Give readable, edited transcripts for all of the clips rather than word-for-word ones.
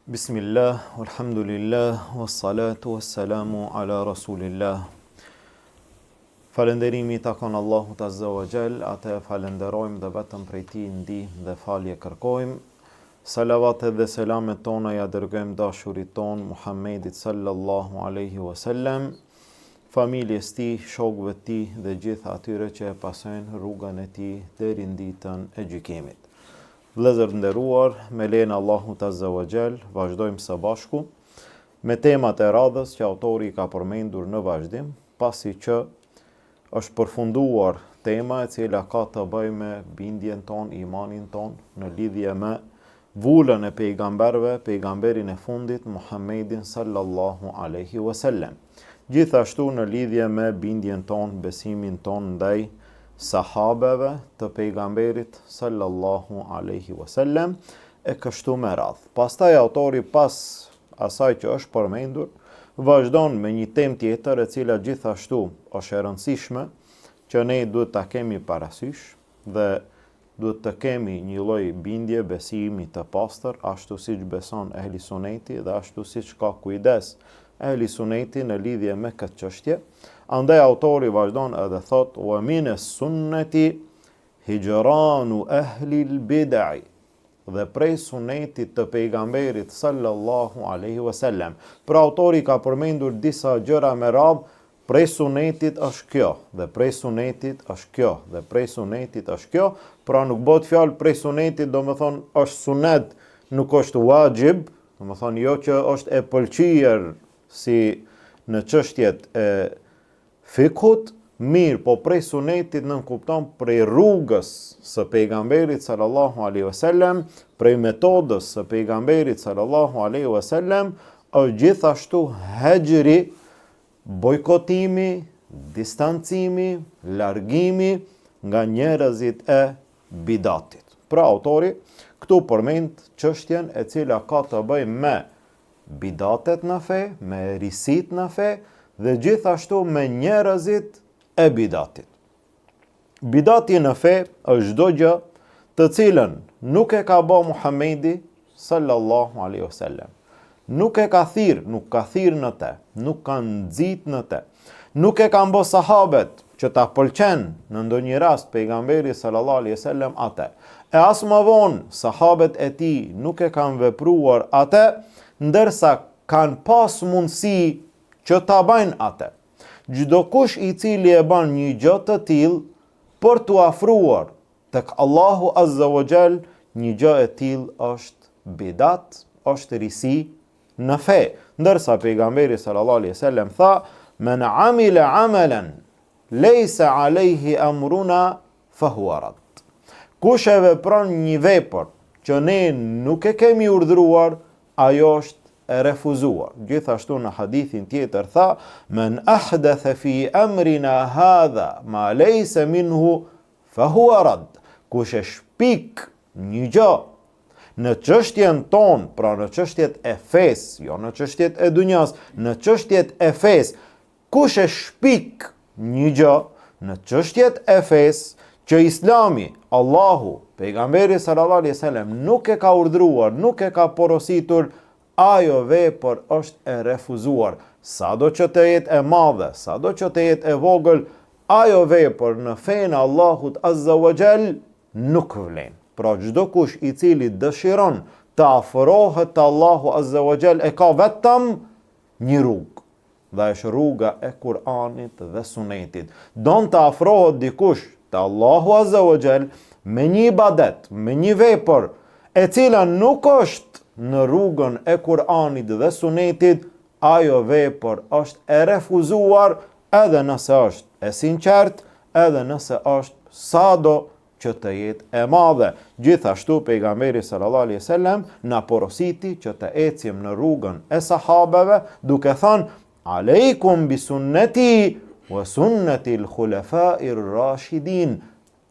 Bismillah, alhamdulillah, wassalatu wassalamu ala rasulillah. Falënderimi takon Allahut Azza wa Jall, atë falenderojmë dhe vetëm prej tij ndihmë dhe falje kërkojmë. Salavatet dhe selamet tona ja dërgojmë dashurit ton Muhammedit sallallahu alaihi wasallam, familjes tij, shokëve të tij dhe gjithë atyre që e pasojnë rrugën e tij deri në ditën e gjykimit. Vëllezër nderuar, me lejen e Allahut Azza wa Jall, vazhdojmë së bashku me temat e radhës që autori ka përmendur në vazhdim, pasi që është përfunduar tema e cila ka të bëjë me bindjen ton, imanin ton në lidhje me vullën e pejgamberëve, pejgamberin e fundit Muhammedin sallallahu alaihi wasallam. Gjithashtu në lidhje me bindjen ton, besimin ton ndaj sahabeve të pejgamberit sallallahu alaihi wasallam e kështu me radhë. Pastaj autori pas asaj që është përmendur, vazhdon me një temë tjetër e cila gjithashtu është e rëndësishme që ne duhet ta kemi parasysh dhe duhet të kemi një lloj bindje, besimi të pastër, ashtu siç beson ehli suneti dhe ashtu siç ka kujdes ehli suneti në lidhje me këtë çështje. Andaj autori vazhdon edhe thot: "Wa min as-sunnati hijranu ahli al-bid'i." Dhe prej sunetit të pejgamberit sallallahu alaihi wasallam. Pra autori ka përmendur disa gjëra me radhë, prej sunetit është kjo, dhe prej sunetit është kjo, dhe prej sunetit është kjo. Pra nuk bëhet fjalë prej sunetit, do më thonë është sunet, nuk është wajib, do më thonë jo që është e pëlqyer si në çështjet e fikut, mirë, po prej sunetit nën kupton prej rrugës së pejgamberit sallallahu alaihi wasallam, prej metodës së pejgamberit sallallahu alaihi wasallam, është gjithashtu hexhri, bojkotimi, distancimi, largimi nga njerëzit e bidatit. Pra autori këtu përmend çështjen e cila ka të bëjë me bidatet në fe, me risit në fe dhe gjithashtu me njerëzit e bidatit. Bidati në fe është çdo gjë të cilën nuk e ka bë Muhamedi sallallahu alaihi wasallam. Nuk e ka thirr, nuk ka thirr në te, nuk ka nxit në te. Nuk e kanë bë sahabet që ta pëlqen në ndonjë rast pejgamberi sallallahu alaihi wasallam atë. E as më vonë sahabet e tij nuk e kanë vepruar atë, ndërsa kanë pas mundësi që ta bëjnë atë. Çdo kush i cili e bën një gjë të tillë për t'u afruar tek Allahu Azza wa Jall, një gjë e tillë është bidat, është risi në fe. Ndërsa pejgamberi sallallahu alaihi wasallam tha: "Men amila amalan laysa alayhi amruna fahuwa rad." Kush e vepron një vepër që ne nuk e kemi urdhëruar, ajo është e refuzuar. Gjithashtu në hadithin tjetër tha: "Men ahdatha fi amrina hadha ma laysa minhu fahuwa rad." Kush e shpik një gjë në çështjen ton, pra në çështjet e fes, jo në çështjet e dunjas, në çështjet e fes, kush e shpik një gjë në çështjet e fes që Islami, Allahu, pejgamberi sallallahu alaihi wasallam nuk e ka urdhëruar, nuk e ka porositur, ajo vepër është e refuzuar. Sado që të jetë e madhe, sado që të jetë e vogël, ajo vepër në fenë Allahut Azza wa Jall nuk vlen. Pra çdo kush i cili dëshiron të afrohet te Allahu Azza wa Jall e ka vetëm një rrugë, dhe është rruga e Kur'anit dhe Sunetit. Don të afrohet dikush te Allahu Azza wa Jall me një ibadet, me një vepër e cila nuk është në rrugën e Kur'anit dhe Sunetit, ajo vepër është e refuzuar, edhe nëse është e sinqert, edhe nëse është sado që të jetë e madhe. Gjithashtu pejgamberi sallallahu alaihi wasallam na porositi që të ecim në rrugën e sahabeve, duke thënë: "Aleikum bi sunnati wa sunnati al-khulafa'i ar-rashidin."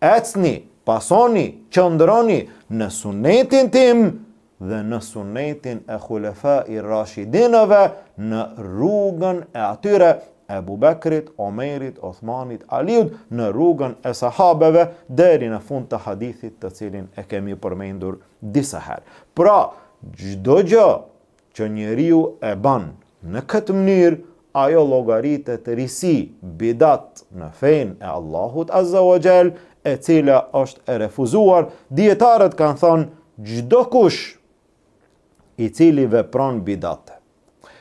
Ecni, pasoni, qëndroni në sunetin tim dhe në sunetin e khulefai rashidinëve, në rrugën e atyre Ebu Bekrit, Omerit, Othmanit, Aliut, në rrugën e sahabeve, deri në fund të hadithit të cilin e kemi përmendur disa herë. Pra, çdo gjë që njeriu e ban në këtë mënyrë, ajo llogaritet risi, bidat në fenë e Allahut Azza wa Jall, e cila është e refuzuar. Dietarët kanë thënë çdo kush i cili vepron bidate,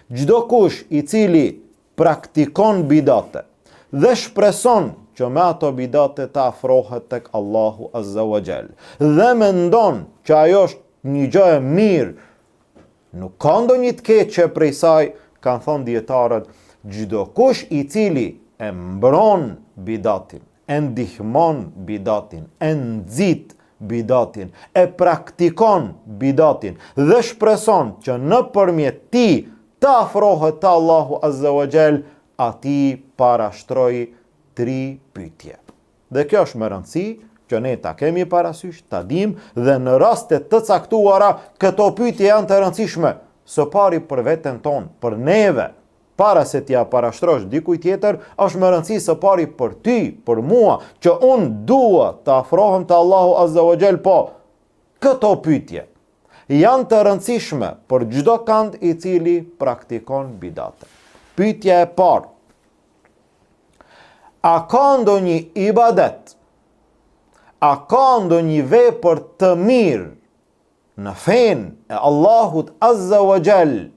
çdo kush i cili praktikon bidate dhe shpreson që me ato bidate të afrohet tek Allahu Azza wa Jall dhe mendon që ajo është një gjë e mirë, nuk ka ndonjë të keqe prej saj, kanë thënë dietarët, çdo kush i cili e mbron bidatin, e ndihmon bidatin, e nxit bidatin, e praktikon bidatin dhe shpreson që nëpërmjet tij të afrohet te Allahu Azza wa Jall, ati parashtroi 3 pyetje. Dhe kjo është më rëndësi që ne ta kemi parasysh, ta dim, dhe në raste të caktuara këto pyetje janë të rëndësishme, së pari për veten tonë, për neve, para se t'ja parashtrosh dikuj tjetër, është më rëndësi së pari për ty, për mua, që unë dua të afrohem te Allahu Azza wa Jall, po këto pyetje janë të rëndësishme për çdo kand i cili praktikon bidate. Pyetja e parë: a ka ndonjë ibadet, a ka ndonjë vepër të mirë në fenë e Allahut Azza wa Jall,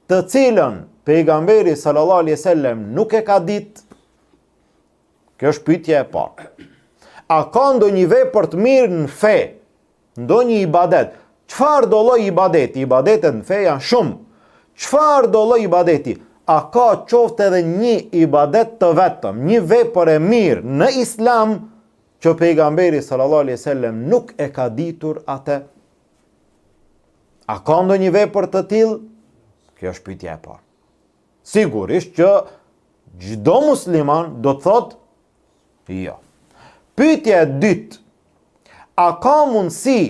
të cilën pejgamberi sallallahu alaihi wasallam nuk e ka ditë? Kjo është pyetja e parë. A ka ndonjë vepër të mirë në fe, ndonjë ibadet? Çfarë do lloj ibadeti? Ibadetet në fe janë shumë. Çfarë do lloj ibadeti? A ka qoftë edhe një ibadet të vetëm, një vepër e mirë në Islam që pejgamberi sallallahu alaihi wasallam nuk e ka ditur atë? A ka ndonjë vepër të tillë? Kjo është pyetja e parë. Sigurisht që çdo musliman do të thotë jo. Pyetja e dytë: a ka mundësi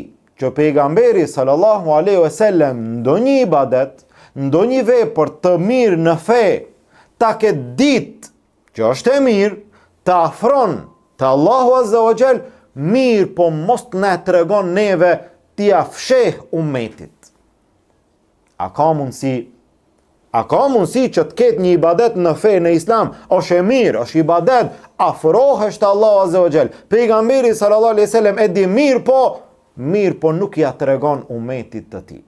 që pejgamberi sallallahu alaihi wasallam ndonjë ibadet, ndonjë vepër të mirë në fe, ta ketë ditë që është e mirë, të afron te Allahu Azza wa Jall, mirë po mos na tregon neve t'ia fsheh ummetit? A ka mundësi? A ka mundësi që të ketë një ibadet në fe në Islam, është e mirë, është ibadet, afrohesh te Allahu Azza wa Jall, pejgamberi sallallahu alaihi wasallam e di mirë po nuk ja tregon ummetit të tij?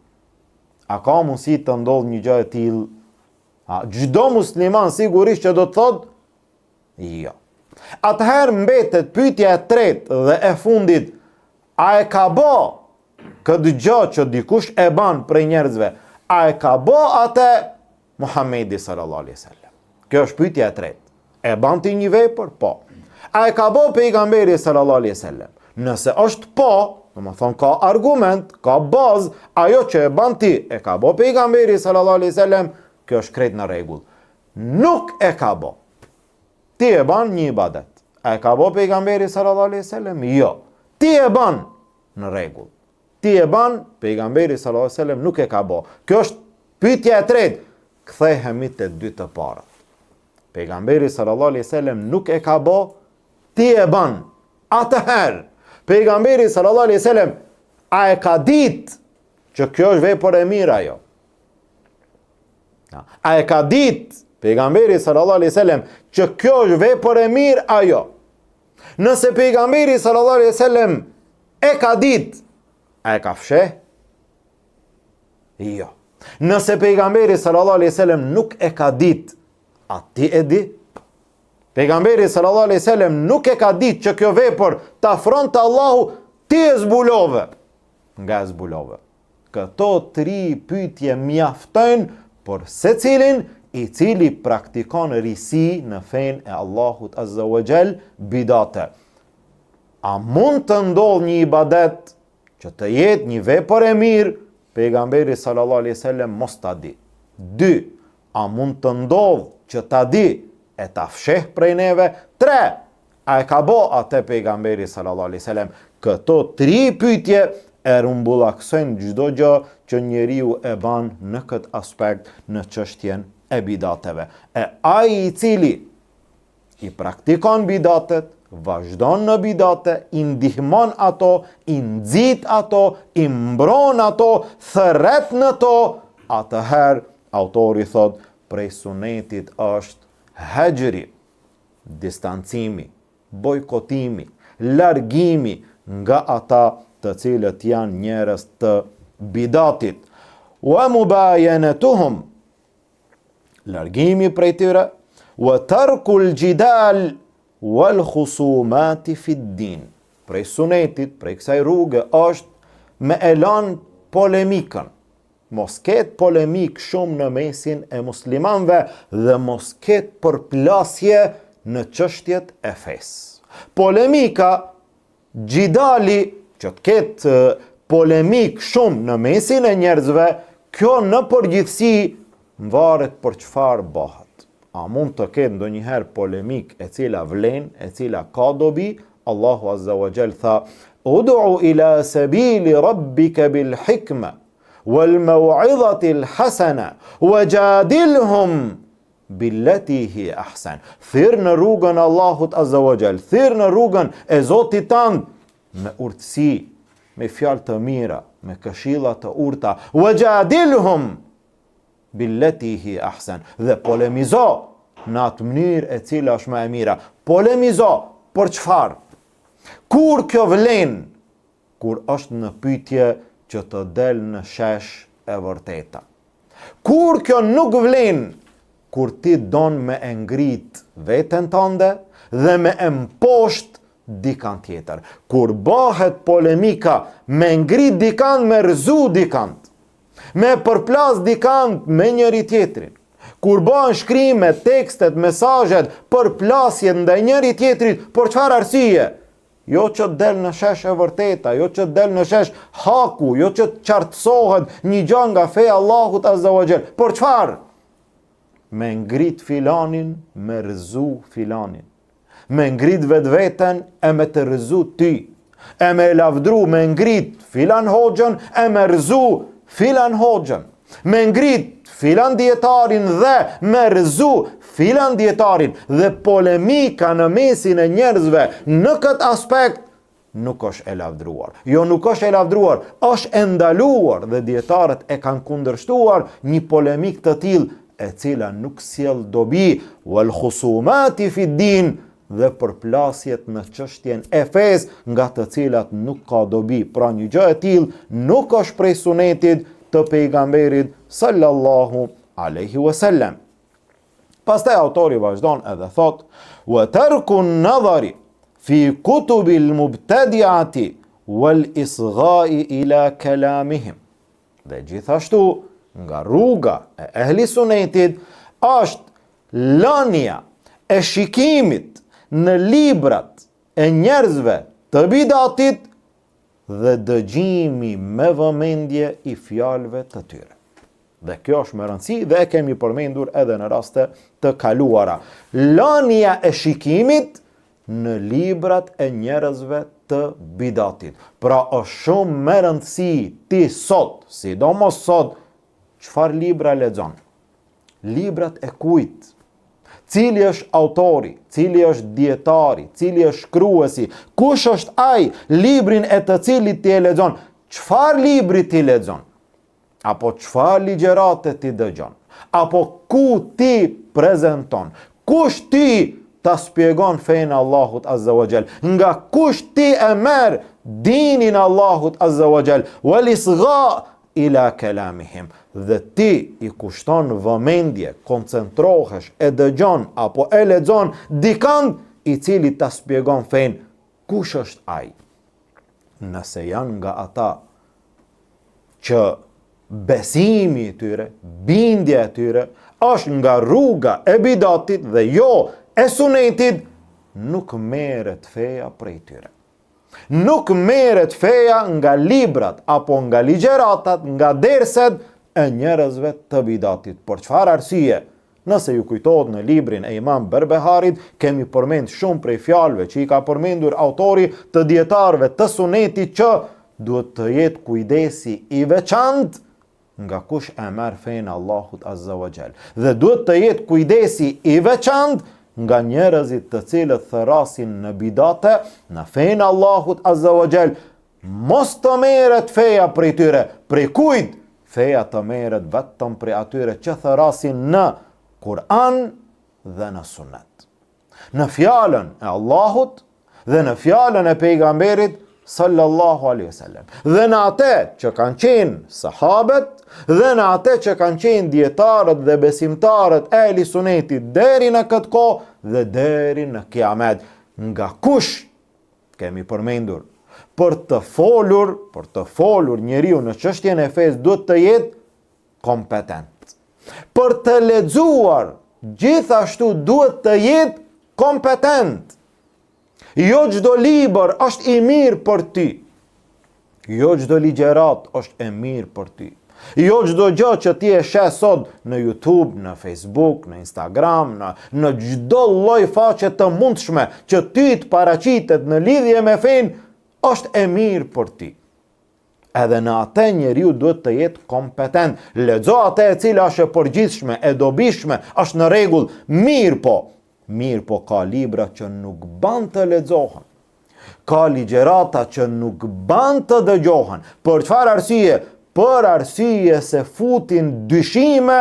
A ka mundësi të ndodhë një gjë e tillë? Çdo musliman sigurisht që do të thotë jo. Atëherë mbetet pyetja e tretë dhe e fundit: a e ka bë këtë gjë që dikush e ban prej njerëzve? A e ka bë atë Muhamedi sallallahu alaihi wasallam? Kjo është pyetja e tretë. E ban ti një vepër? Po. A e ka bë pejgamberi sallallahu alaihi wasallam? Nëse është po, domethënë ka argument, ka bazë, ajo që e ban ti e ka bë pejgamberi sallallahu alaihi wasallam, kjo është krejt në rregull. Nuk e ka bë, ti e ban një ibadet, a e ka bë pejgamberi sallallahu alaihi wasallam? Jo. Ti e ban, në rregull. Ti e ban, pejgamberi sallallahu alaihi wasallam nuk e ka bë. Kjo është pyetja e tretë. Kthehemi te dy të parat. Pejgamberi sallallahu alaihi wasallam nuk e ka bë, ti e ban. Atëherë, pejgamberi sallallahu alaihi wasallam a e ka ditë që kjo është vepër e mirë ajo? A e ka ditë pejgamberi sallallahu alaihi wasallam që kjo është vepër e mirë ajo? Nëse pejgamberi sallallahu alaihi wasallam e ka ditë, a e ka fsheh? Jo. Nëse pejgamberi sallallahu alaihi wasallam nuk e ka ditë, a ti e di? Pejgamberi sallallahu alaihi wasallam nuk e ka ditë që kjo vepër të afron te Allahu, ti e zbulove. Nga e zbulove. Këto 3 pyetje mjaftojnë për secilin i cili praktikon risi në fenë e Allahut Azza wa Jall, bidate. A mund të ndodhë një ibadet që të jetë një vepër e mirë, pejgamberi sallallahu alaihi wasallam mos ta di? 2. A mund të ndodhë që ta di e ta fsheh prej neve? 3. A e ka bë atë pejgamberi sallallahu alaihi wasallam? Këto 3 pyetje e rumbullaksojnë çdo gjë që njeriu e ban në këtë aspekt, në çështjen e bidateve. E ai i cili i praktikon bidatet, vazhdon në bidate, i ndihmon ato, i nxit ato, i mbron ato, thërret në to, atëherë autori thot prej sunetit është hejri, distancimi, bojkotimi, largimi nga ata të cilët janë njerëz të bidatit. Wa mubayanatuhum, largimi prej tyre, wa tarkul jidal wal khusumati fi din. Prej sunetit, prej kësaj rruge është me elan polemikën. Mos ketë polemik shumë në mesin e muslimanëve dhe mos ketë përplasje në çështjet e fesë. Polemika, gjidali, që të ketë polemik shumë në mesin e njerëzve, kjo në përgjithësi varet për çfarë bëhet. A mund të ketë ndonjëherë polemik e cila vlen, e cila ka dobi? Allahu Azza wa Jall tha: "Ud'u ila sabili rabbika bil hikma wal maw'izati al hasana wajadilhum billati hi ahsan." Thirr në rrugën e Allahut Azza wa Jall, thirr në rrugën e Zotit tënd me urtësi, me fjalë të mira, me këshilla të urta. Wajadilhum billati hi ahsan. Dhe polemizo në atë mënyrë e cila është më e mira. Polemizo për çfarë? Kur kjo vlen? Kur është në pyetje që të del në shesh e vërteta. Kur kjo nuk vlen? Kur ti don me e ngrit veten tënde dhe me e mposht dikan tjetër. Kur bëhet polemika me ngrit dikan, me rëzu dikan, me përplas dikan me njëri tjetrin. Kur bëhen shkrime, tekstet, mesazhet, përplasjet ndaj njëri tjetrit, për çfarë arsye? Jo që del në shesh e vërteta, jo që del në shesh haku, jo që qartësohet një gjë nga feja Allahut Azza wa Jall. Për çfarë? Me ngrit filanin, me rëzu filanin. Me ngrit vetveten e me të rëzu ty. E me lavdru, me ngrit filan hoxhën e me rëzu filan hoxhën. Me ngrit filan dietarin dhe me rëzu filan dietarin. Dhe polemika në mesin e njerëzve në këtë aspekt nuk është e lavdruar. Jo, nuk është e lavdruar, është e ndaluar dhe dietarët e kanë kundërshtuar një polemik të tillë e cila nuk sjell dobi, wal khusumati fi din, dhe përplasjet në çështjen e fesë nga të cilat nuk ka dobi. Pra një gjë e tillë nuk është prej sunetit të pejgamberit sallallahu alaihi wasallam. Pastaj autori vazhdon edhe thot: "Wa tarku an-nadhari fi kutubi al-mubtadi'ati wal isgha'i ila kalamihim." Dhe gjithashtu nga rruga e ehli sunetit është lënia e shikimit në librat e njerëzve të bidatit dhe dëgjimi me vëmendje i fjalëve të tyre. Dhe kjo është me rëndësi dhe e kemi përmendur edhe në raste të kaluara. Lënia e shikimit në librat e njerëzve të bidatit. Pra është shumë me rëndësi ti sot, sidomos sot, çfarë libra lexon? Librat e kujt? Cili është autori, cili është dietari, cili është shkruesi, kush është ai, librin e të cilit ti e lexon? Çfarë libri ti lexon? Apo çfarë ligjërate ti dëgjon? Apo ku ti prezanton? Kush ti ta shpjegon fenë Allahut Azza wa Jall? Nga kush ti e merr dinin Allahut Azza wa Jall? Wal isgha ila kalamihim. Dhe ti i kushton vëmendje, koncentrohesh, e dëgjon apo e lexon dikant i cili ta shpjegon fenë. Kush është ai? Nëse janë nga ata që besimi i tyre, bindja e tyre është nga rruga e bidatit dhe jo e sunetit, nuk merret feja prej tyre. Nuk merret feja nga librat apo nga ligjëratat, nga derset e njerëzve të bidatit. Për çfarë arsye? Nëse ju kujtohet në librin e Imam Berbeharit, kemi përmend shumë prej fjalëve që i ka përmendur autori të dietarëve të sunetit që duhet të jetë kujdesi i veçantë nga kush e merr fenë Allahut Azza wa Jall. Dhe duhet të jetë kujdesi i veçantë nga njerëzit të cilët thërasin në bidate, në fenë Allahut Azza wa Jall. Mos të merret feja prej tyre. Prej kujt? feja të merret vetëm prej atyre që thërasin në Kur'an dhe në Sunet. Në fjalën e Allahut dhe në fjalën e pejgamberit sallallahu alaihi wasallam. Dhe në atë që kanë qenë sahabët dhe në atë që kanë qenë dietarët dhe besimtarët e ehli sunetit deri në këtë kohë dhe deri në kiamet. Nga kush kemi përmendur për të folur njeriu në çështjen e fesë duhet të jetë kompetent. Për të lexuar gjithashtu duhet të jetë kompetent. Jo çdo libër është i mirë për ty. Jo çdo ligjerat është e mirë për ty. Jo çdo gjë që ti e sheh sot në YouTube, në Facebook, në Instagram, në çdo lloj faqe të mundshme që ty të paraqitet në lidhje me fen, është e mirë për ty. Edhe në atë njeriu duhet të jetë kompetent. Lexo atë e cila është e përgjithshme, e dobishme, është në rregull, mirë po ka libra që nuk ban të lexohen. Ka ligjerata që nuk ban të dëgjohen. Për çfarë arsye? Për arsye se futin dyshime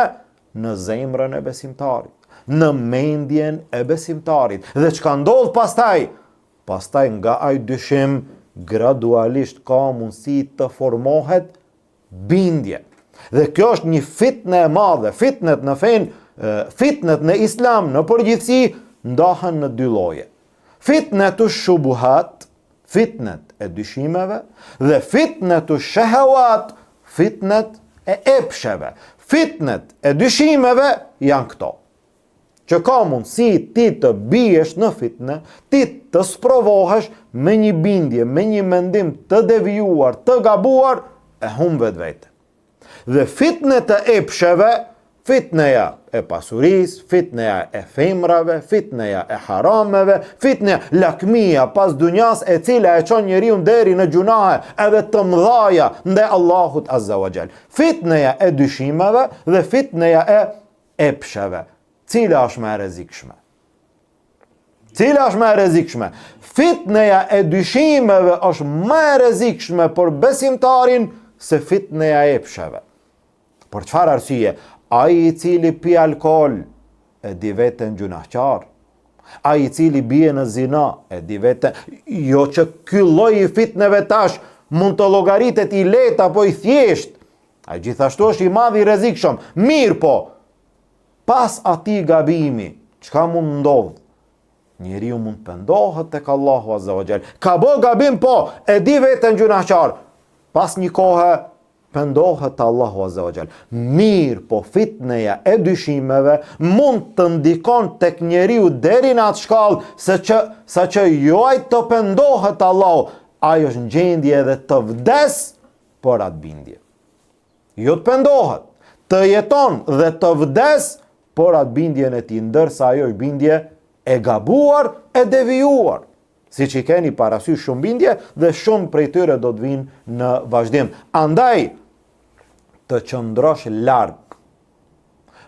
në zemrën e besimtarit, në mendjen e besimtarit. Dhe çka ndodh pastaj? Pastaj nga ai dyshim gradualisht ka mundësi të formohet bindje. Dhe kjo është një fitnë e madhe. Fitnet në fen, fitnet në islam në përgjithësi ndahen në dy lloje. Fitnetu shubuhat, fitnet e dyshimeve, dhe fitnetu shahawat, fitnet e epsheve. Fitnet e dyshimeve janë këto. Që ka mundësi ti të biesh në fitne, ti të sprovohesh me një bindje, me një mendim të devijuar, të gabuar, e humbet vetvete. Dhe fitnet e epsheve, fitneja e pasuris, fitneja e femrave, fitneja e harameve, fitneja lakmia pas dunjas e cila e çon njeriu deri në gjunahe edhe të mëdhaja ndaj Allahut azza wa jall. Fitneja e dyshimeve dhe fitneja e epsheve. Cila është më e rrezikshme? Cila është më e rrezikshme? Fitneja e dyshimeve është më e rrezikshme për besimtarin se fitneja e epsheve. Për çfarë arsye? Ai i cili pi alkool e di veten gjunahqar. Ai i cili bie në zina e di veten, jo që ky lloj i fitneve tash mund të llogaritet i lehtë apo i thjesht. Ai gjithashtu është i madh i rrezikshëm. Mirë po, pas atij gabimi, çka mund ndodh? Njeriu mund pendohet tek Allahu azza wa jall. Ka bë gabim po, e di veten gjunahqar. Pas një kohe pendohet Allahu azza wa jall. Mirë po fitneja e dyshimeve mund të ndikon tek njeriu deri në atë shkallë sa që jo ai të pendohet Allahu, ai është në gjendje edhe të vdes për atë bindje. Jo të pendohet, të jeton dhe të vdes për atë bindjen e tij, ndërsa ajo është bindje e gabuar, e devijuar. Siç i keni parasysh shumë bindje dhe shumë prej tyre do të vinë në vazhdim. Andaj të qëndrosh larg.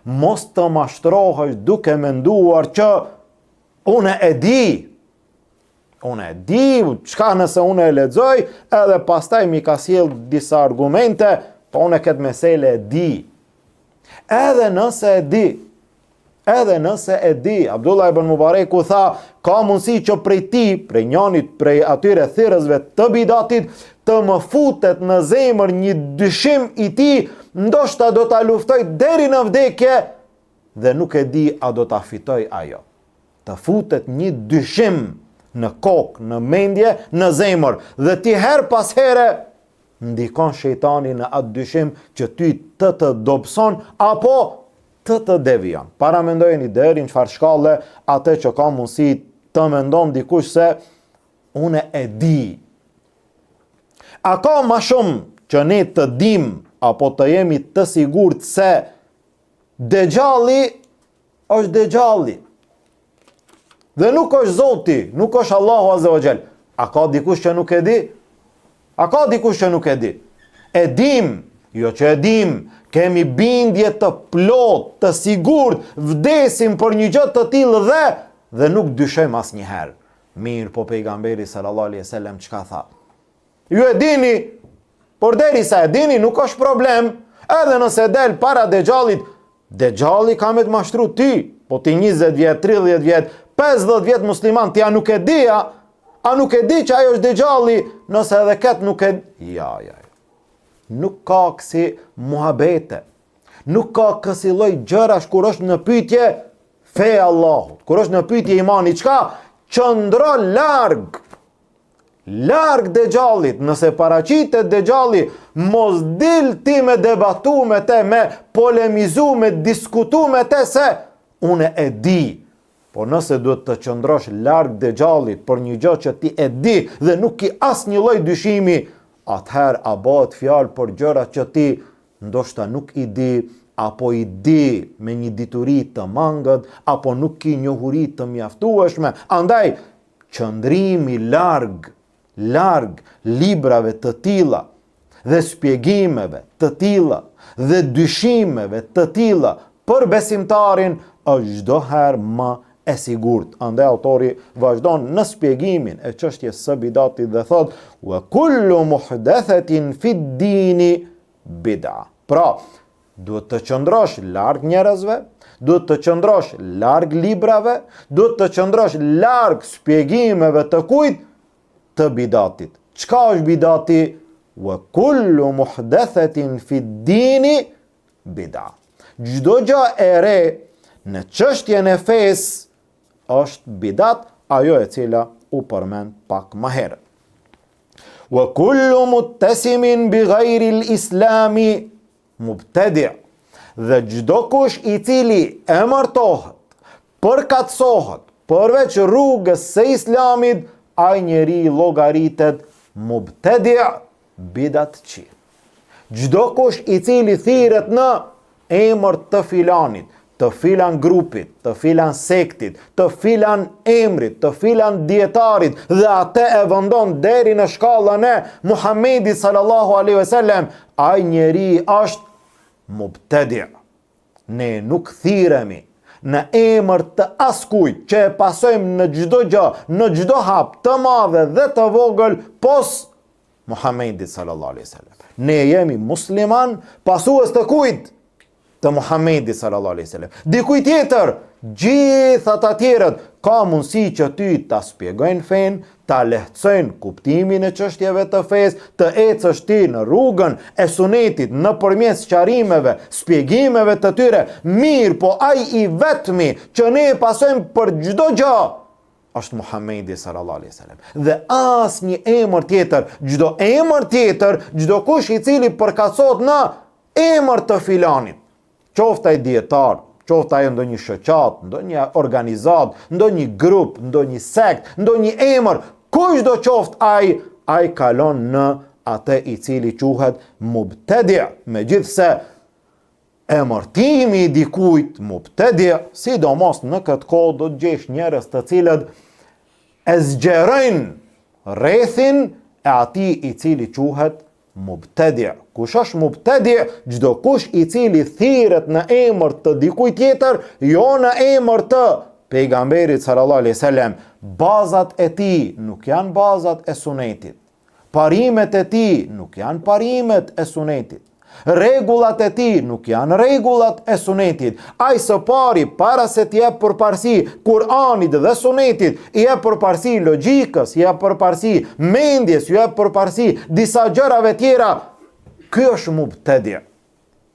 Mos të mashtrohesh duke menduar që unë e di, çka nëse unë e lexoj, edhe pastaj mi ka sjell disa argumente, po unë këtë mesele e di. Edhe nëse e di, Abdullah ibn Mubareku tha, ka mundësi që prej njanit, prej atyre thirrësve të bidatit, të më futet në zemër një dyshim i tij, ndoshta do ta luftoj deri në vdekje dhe nuk e di a do ta fitoj ajo. Të futet një dyshim në kokë, në mendje, në zemër dhe ti her pas here ndikon shejtani në atë dyshim që ty të dobëson apo të devijon. Para mendojeni deri në çfarë shkalle atë që ka mundësi të mendon dikush se unë e di. A ka ma shumë që ne të dim apo të jemi të sigurt se Dejjalli është Dejjalli dhe nuk është Zoti, nuk është Allahu azza wa jall? A ka dikush që nuk e di? A ka dikush që nuk e di? E dim, jo që e dim, kemi bindje të plot, të sigurt, vdesim për një gjë të tillë dhe nuk dyshojmë asnjëherë. Mirë po pejgamberi sallallahu alaihi wasallam çka tha? Ju e dini, por derisa e dini nuk është problem, Edhe nëse del para Dexhallit, Dexhalli ka me të mashtru ty, po ti 20 vjet, 30 vjet, 50 vjet musliman, ti a nuk e di, a nuk e di që ajo është Dexhalli, nëse edhe këtë nuk e di. Ja. Nuk ka kësi muhabete, nuk ka kësi lloj gjërash kur është në pyetje feja Allahut, kur është në pyetje imani, çka? Qëndro larg Dexhallit, nëse paraqitet Dexhalli, mos dil ti me debatu me te, me polemizu, me diskutu me te, se unë e di. Po nëse duhet të qëndrosh larg Dexhallit për një gjë që ti e di dhe nuk ki asnjë lloj dyshimi, atëherë a bëhet fjalë për gjëra që ti ndoshta nuk i di, apo i di me një dituri të mangët, apo nuk ki njohuri të mjaftueshme. Andaj, qëndrimi larg librave të tilla dhe shpjegimeve të tilla dhe dyshimeve të tilla për besimtarin është çdo herë më e sigurt. Andaj autori vazhdon në shpjegimin e çështjes së bidatit dhe thot: "Wa kullu muhdathatin fi d-dini bid'a." Pra, duhet të qëndrosh larg njerëzve, duhet të qëndrosh larg librave, duhet të qëndrosh larg shpjegimeve të kujt? Të bidatit. Çka është bidati? Wa kullu muhdathatin fi d-dini bid'a. Çdo gjë e re në çështjen e fesë është bidat, ajo e cila u përmend pak më herët. Wa kullu muttasimin bi ghayri al-islami mubtadi'. Dhe çdo kush i cili emërtohet, përkatësohet përveç rrugës së islamit, ai njeri llogaritet mubtadi' bidatçi. Çdo kush i cili thirret në emër të filanit, të filan grupit, të filan sektit, të filan emrit, të filan dietarit, dhe atë e vendon deri në shkallën e Muhamedit sallallahu alaihi wasallam, ai njeri është mubtadi'. Ne nuk thirremi në emër të askujt që e pasojmë në çdo gjë, në çdo hap të madhe dhe të vogël, pos Muhamedit sallallahu alaihi wasallam. Ne jemi musliman pasues të kujt? Të Muhamedit sallallahu alaihi wasallam. Dikuj tjetër, gjithë ata tjerët ka mundësi që ty ta shpjegojnë fen, ta lehtësojnë kuptimin e çështjeve të fesë, të ecësh ti në rrugën e sunetit nëpërmjet sqarimeve, shpjegimeve të tyre. Mirë, po ai i vetmi që ne e pasojmë për çdo gjë është Muhamedi sallallahu alaihi wasallam. Dhe asnjë emër tjetër, çdo emër tjetër, çdo kush i cili përkatësohet në emër të filanit, qoftë ai dietar, qoftë ai ndonjë shoqat, ndonjë organizat, ndonjë grup, ndonjë sekt, ndonjë emër, kushdo qoftë ai kalon në atë i cili quhet mubtadi'. Megjithse emërtimi i dikujt mubtadi', sidomos në këtë kohë do të gjesh njerëz të cilët e zgjerojnë rrethin e atij i cili quhet mubtadi'. Kush është mubtadi'? Çdo kush i cili thirret në emër të dikujt tjetër, jo në emër të pejgamberit sallallahu alaihi wasallam. Bazat e tij nuk janë bazat e sunetit. Parimet e tij nuk janë parimet e sunetit. Rregullat e tij nuk janë rregullat e sunetit. Ai së pari, para se të jep përparësi Kur'anit dhe sunetit, i jep përparësi logjikës, i jep përparësi mendjes, i jep përparësi disa gjërave tjera. Ky është mubtadi'.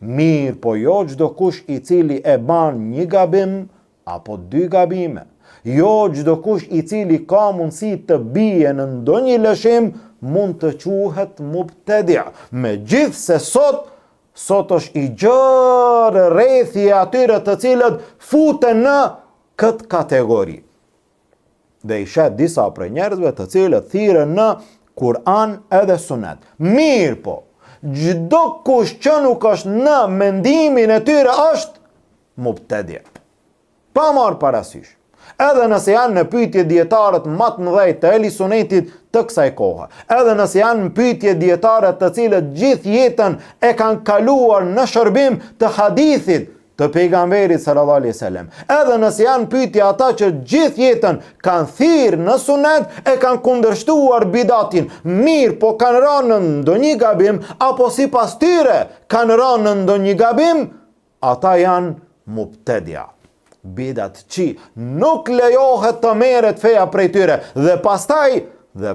Mirë, po jo çdo kush i cili e ban një gabim apo dy gabime. Jo çdo kush i cili ka mundësi të bie në ndonjë lëshim mund të quhet mubtadi'. Megjithse sot është i gjerë rrethi e atyre të cilët futen në këtë kategori. Dhe i shet disa prej njerëzve të cilët thirren në Kur'an edhe Sunet. Mirë, po çdo kush që nuk është në mendimin e tyre është mubtadi'. Pa marrë parasysh. Edhe nëse janë në pyetje dietarët më të mëdhej të ehli sunetit të kësaj kohe, edhe nëse janë në pyetje dietarët të cilët gjithë jetën e kanë kaluar në shërbim të hadithit të pejgamberit sallallahu alaihi wasallam. Edhe nëse janë pyetje ata që gjithë jetën kanë thirrë në sunet e kanë kundërshtuar bidatin, mirë po kanë rënë në ndonjë gabim apo sipas tyre kanë rënë në ndonjë gabim, ata janë mubtedia. Bidat që nuk lejohet të merret feja prej tyre dhe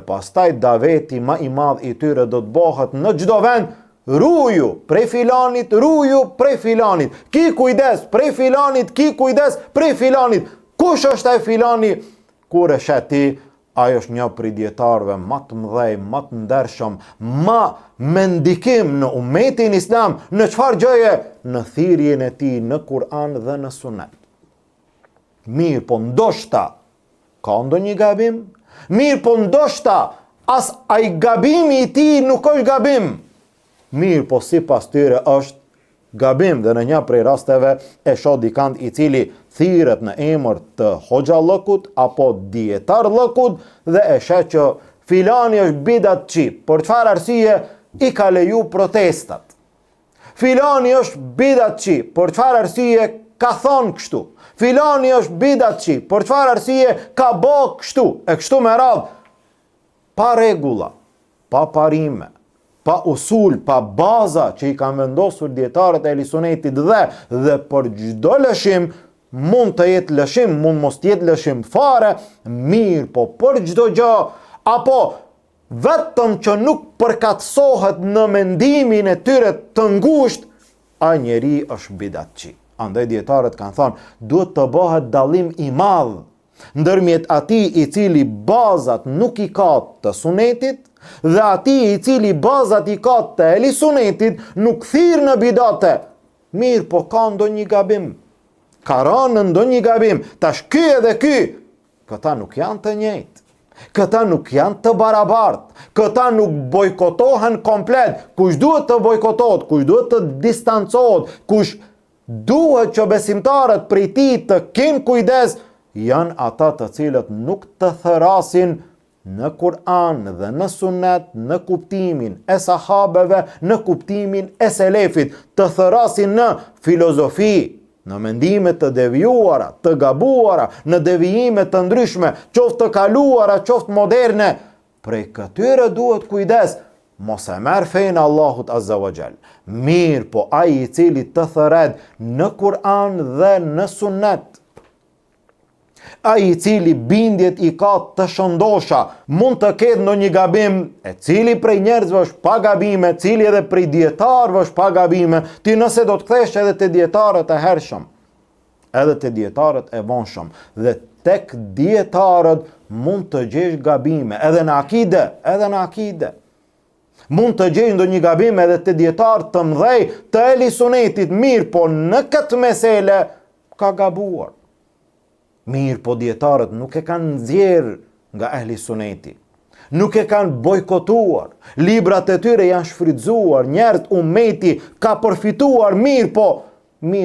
pastaj daveti më i madh i tyre do të bëhet në çdo vend. Ruju prej filanit, ruju prej filanit. Ki kujdes prej filanit, ki kujdes prej filanit. Kush është ai filani? Kur e shet ti, ai është një prej dietarëve më të mëdhej, më të ndershëm, më me ndikim në umetin islam, në çfarë gjëje? Në thirrjen e tij në Kur'an dhe në Sunet. Mirë, po ndoshta ka ndonjë gabim? Mirë, po ndoshta as ai gabimi i tij nuk është gabim. Mirë, po sipas tyre është gabim dhe në një prej rasteve e shoh dikant i cili thirret në emër të hoxhallëkut apo dietarllëkut dhe e sheh që filani është bidatçi. Për çfarë arsye i ka leju protestat? Filani është bidatçi. Për çfarë arsye ka thonë kështu? Filani është bidatçi. Për çfarë arsye ka bë kështu? E kështu me radhë. Pa rregulla, pa parime, pa usul, pa baza që i kanë vendosur dietarët e Ehlisunetit dhe për çdo lëshim mund të jetë lëshim, mund mos të jetë lëshim fare, mirë, po për çdo gjë apo vetëm që nuk përkatësohet në mendimin e tyre të ngushtë, ai njeri është bidatçi. Andaj dietarët kanë thënë, duhet të bëhet dallim i madh ndërmjet atij i cili bazat nuk i ka të sunetit dhe atij i cili bazat i ka të Ehlisunetit, nuk thirr në bidate. Mirë, po ka ndonjë gabim. Ka rënë në ndonjë gabim. Tash ky edhe ky, këta nuk janë të njëjtë. Këta nuk janë të barabartë. Këta nuk bojkotohen komplet. Kush duhet të bojkotohet, kush duhet të distancohet, kush duhet që besimtarët prej tij të kenë kujdes, janë ata të cilët nuk të thërasin në Kur'an dhe në Sunet, në kuptimin e sahabeve, në kuptimin e selefit, të thërasin në filozofi, në mendime të devijuara, të gabuara, në devijime të ndryshme, qoftë të kaluara, qoftë moderne. Prej këtyre duhet kujdes, mos e merr fenë Allahut Azza wa Jall. Mirë, po ai i cili të thëret në Kur'an dhe në Sunet, ai i cili bindjet i ka të shëndosha, mund të ketë ndonjë gabim, e cili prej njerëzve është pa gabime, cili edhe prej dietarëve është pa gabime, ti nëse do të kthesh edhe te dietarët e hershëm, edhe te dietarët e vonshëm, dhe tek dietarët mund të gjesh gabime, edhe në akide. Mund të gjesh ndonjë gabim edhe te dietarë të mëdhej të Ehlisunetit, mirë, po në këtë mesele ka gabuar. Mirë, po dietarët nuk e kanë nxjerr nga Ehlisuneti. Nuk e kanë bojkotuar. Librat e tyre janë shfrytzuar, njerëz ummeti ka përfituar, mirë,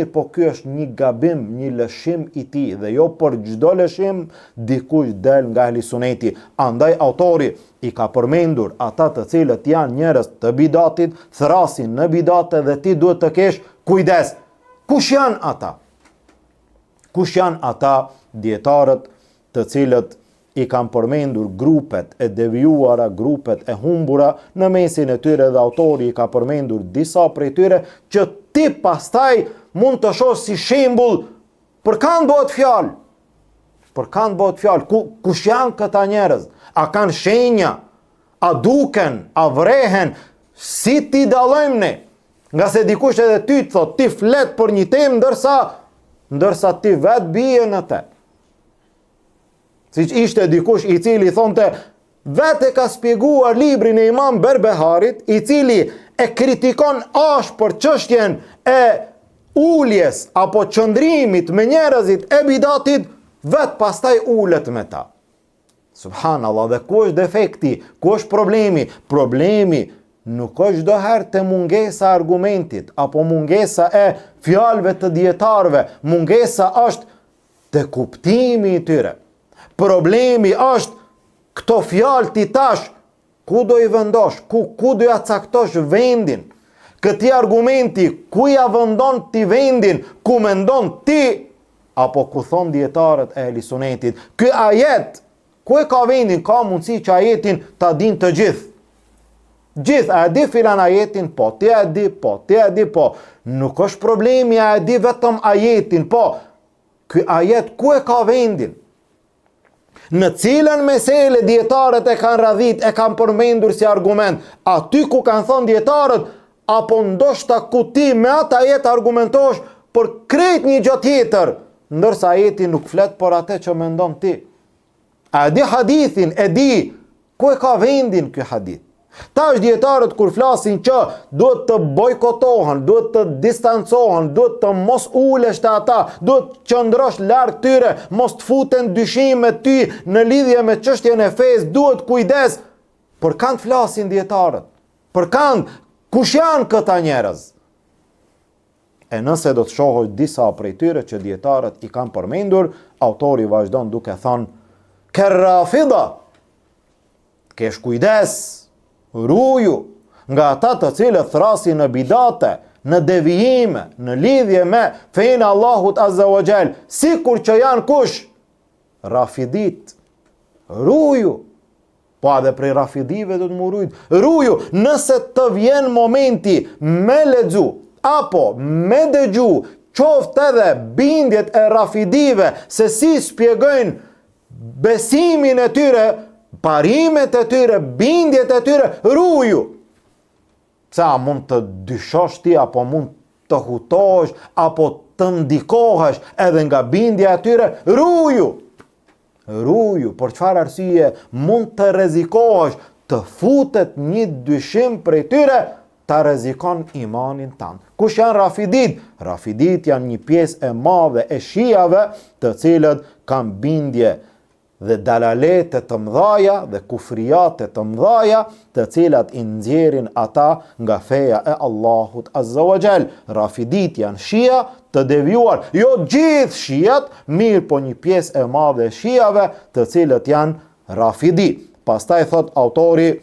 po ky është një gabim, një lëshim i tij dhe jo për çdo lëshim dikush del nga Ehlisuneti. Andaj autori i ka përmendur ata të cilët janë njerëz të bidatit, thrasin në bidate dhe ti duhet të kesh kujdes. Kush janë ata? Kush janë ata dietarët të cilët i kanë përmendur grupet e devijuara, grupet e humbura, në mesin e tyre dhe autori i ka përmendur disa prej tyre që ti pastaj mund të shoh si shembull për kanë bëhet fjalë. Për kanë bëhet fjalë, kush janë këta njerëz? A kanë shenja? A duken? A vrehen? Si ti dallojmë ne? Nga se dikush edhe ty të thot, ti flet për një temë ndërsa ti vetë bie në te. Siç ishte dikush i cili thonte, vetë ka spjeguar librin e Imam Berbeharit, i cili e kritikon ashpër çështjen e uljes apo qëndrimit me njerëzit e bidatit, vetë pastaj ulet me ta. Subhanallah, dhe ku është defekti, ku është problemi? Problemi nuk është çdo herë te mungesa e argumentit apo mungesa e fjalëve të dietarëve, mungesa është te kuptimi i tyre. Problemi është këto fjalë ti tash ku do i vendosh, ku do ja caktosh vendin. Këti argumenti ku ja vendon ti vendin, ku mendon ti, apo ku thon dietarët e ehli sunetit, ky ajet, ku e ka vendin, ka mundësi që ajetin ta din të gjithë. Gjithë, a e di filan ajetin? Po, ti e di, po, ti e di, po. Nuk është problemi, a e di vetëm ajetin, po. Ky ajet ku e ka vendin? Në cilën mesele dietarët e kanë radhit, e kanë përmendur si argument, aty ku kanë thonë dietarët, apo ndoshta ku ti me ata ajet argumentosh për krejt një gjë tjetër, ndërsa ajeti nuk flet për atë që mendon ti. A di hadithin, e di, ku e ka vendin ky hadith? Tash dietarët kur flasin që duhet të bojkotohen, duhet të distancohen, duhet të mos ulesh te ata, duhet të qëndrosh larg tyre, mos të futen dyshim me ty në lidhje me çështjen e fesë, duhet kujdes. Për kanë flasin dietarët? Për kanë, kush janë këta njerëz? E nëse do të shohoj disa prej tyre që dietarët i kanë përmendur, autori vazhdon duke thënë: "Kerrafida, kesh kujdes, ruju nga ata të cilët thrasin në bidate, në devijime, në lidhje me fenë Allahut Azza wa Jall, sikur që janë kush? Rafidit. Ruju." Po edhe prej rafidive do të më rujt. Ruju, nëse të vjen momenti me lexu apo me dëgju, qoftë edhe bindjet e rafidive se si spjegojnë besimin e tyre, parimet e tyre, bindjet e tyre, ruju. Sa mund të dyshosh ti, apo mund të hutosh, apo të ndikohesh edhe nga bindja e tyre, ruju. Ruju, për çfarë arsye mund të rrezikohesh, të futet një dyshim prej tyre, ta rrezikon imanin tan. Kush janë rafidit? Rafidit janë një pjesë e madhe e shijave, të cilët kanë bindje dhe dalalete të mëdhaja dhe kufriate të mëdhaja, të cilat i nxjerrin ata nga feja e Allahut Azza wa Jall. Rafidit janë shia të devijuar, jo gjithë shiat, mirë po një pjesë e madhe e shiave, të cilët janë rafidi. Pastaj thot autori: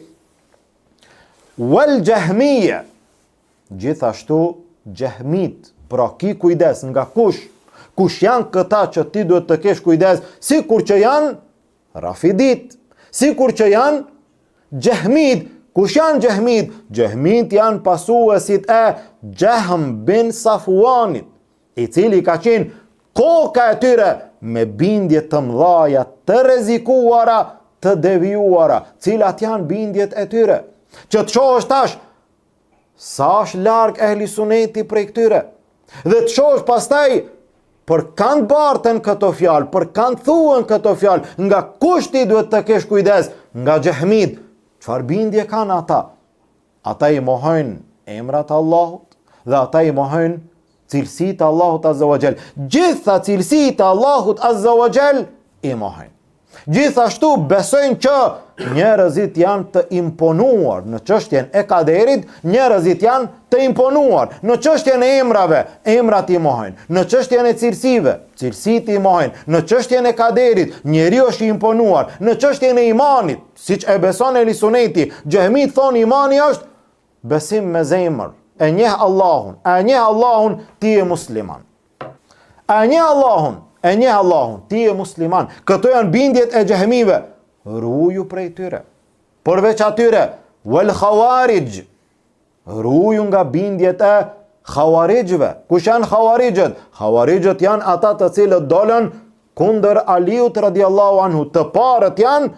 "Wal jahmiyya", gjithashtu jahmit, pra ki kujdes nga kush? Kush janë këta që ti duhet të kesh kujdes, sikur që janë rafidit, sikur që janë jahmid. Kush janë jahmid? Jahmid janë pasuesit e Jahm bin Safuanit, i cili ka qenë koka e tyre me bindje të mëdhaja, të rrezikuara, të devijuara. Cilat janë bindjet e tyre? Që të shohësh tash sa është larg ehli suneti prej këtyre, dhe të shohësh pastaj për kanë bartën këto fjalë, për kanë thuën këto fjalë, nga kush ti duhet të kesh kujdes? Nga jahmid. Çfarë bindje kanë ata? Ata i mohojnë emrat Allahut dhe ata i mohojnë cilësitë Allahut Azza wa Jall. Gjitha cilësitë Allahut Azza wa Jall i mohojnë. Gjithashtu besojnë që njerëzit janë të imponuar në çështjen e kaderit, njerëzit janë të imponuar në çështjen e emrave, emrat i mohojnë, në çështjen e cilësive, cilësitë i mohojnë, në çështjen e kaderit, njeriu është i imponuar, në çështjen e imanit, siç e beson ehli suneti, xehmit thonë imani është besim me zemër, e njeh Allahun, e njeh Allahun, ti je musliman. E njeh Allahun, e njeh Allahun, ti je musliman. Këto janë bindjet e xehmive. Ruju prej tyre. Përveç atyre, wal khawarij, ruju nga bindjet e khawarijve. Kush janë khawarijët? Khawarijët janë ata të cilët dolën kundër Aliut radiallahu anhu. Të parët janë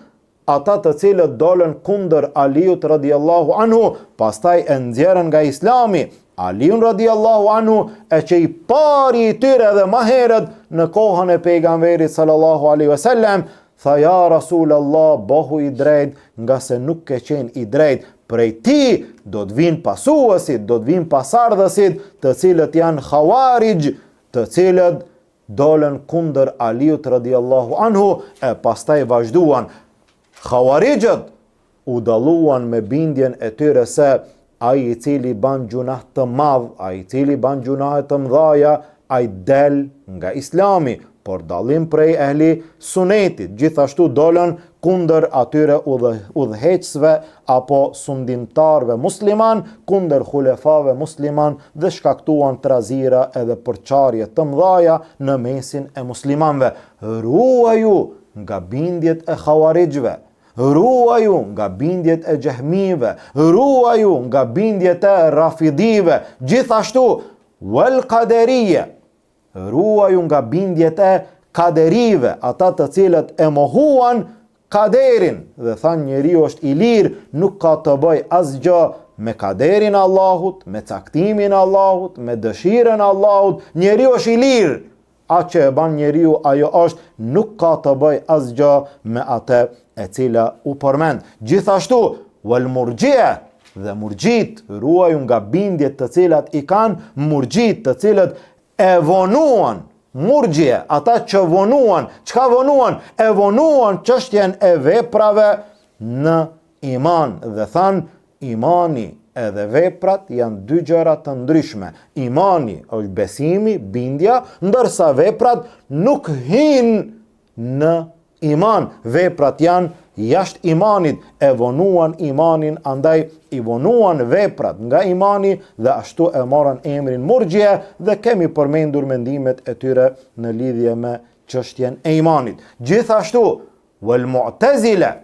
ata të cilët dolën kundër Aliut radiallahu anhu, pastaj e nxjerrën nga Islami. Aliun radiallahu anhu e që i pari i tyre dhe ma herët në kohën e pejgamberit sallallahu alaihi wasallam, tha: ja Rasulallah, bohu i drejt, nga se nuk ke qenë i drejt, prej ti do të vinë pasuesit, do të vinë pasardhësit, të cilët janë khawarij, të cilët dolën kundër Aliut radiallahu anhu, e pastaj vazhduan. Khawarijët u dalluan me bindjen e tyre se ai i cili ban gjunah të madh, ai i cili ban gjunah të mëdhaja, ai del nga Islami, por dallim prej ehli sunetit. Gjithashtu dolën kundër atyre udhëheqësve apo sundimtarve musliman, kundër xulefave musliman dhe shkaktuan trazira edhe përçarje të mëdha në mesin e muslimanëve. Ruaju nga bindjet e xhawarijve, ruaju nga bindjet e xehmive, ruaju nga bindjet e rafidive, gjithashtu wal qaderiyya, ruaju nga bindjet e kaderive, ata të cilët e mohuan kaderin dhe thanë njeriu është i lirë, nuk ka të bëj asgjë me kaderin e Allahut, me caktimin e Allahut, me dëshirën e Allahut. Njeriu është i lirë, atë që e ban njeriu ajo është, nuk ka të bëj asgjë me atë e cila u përmend. Gjithashtu wal murji'a dhe murgjit, ruaju nga bindjet të cilat i kanë murgjit, të cilët e vonuan. Murgjie, ata që vonuan, çka vonuan? E vonuan çështjen e veprave në iman dhe thanë imani edhe veprat janë dy gjëra të ndryshme. Imani është besimi, bindja, ndërsa veprat nuk hinë në iman. Veprat janë jashtë imanit, e vonuan imanin, andaj i vonuan veprat nga imani dhe ashtu e morën emrin murgjie dhe kemi përmendur mendimet e tyre në lidhje me çështjen e imanit. Gjithashtu wal mu'tazila,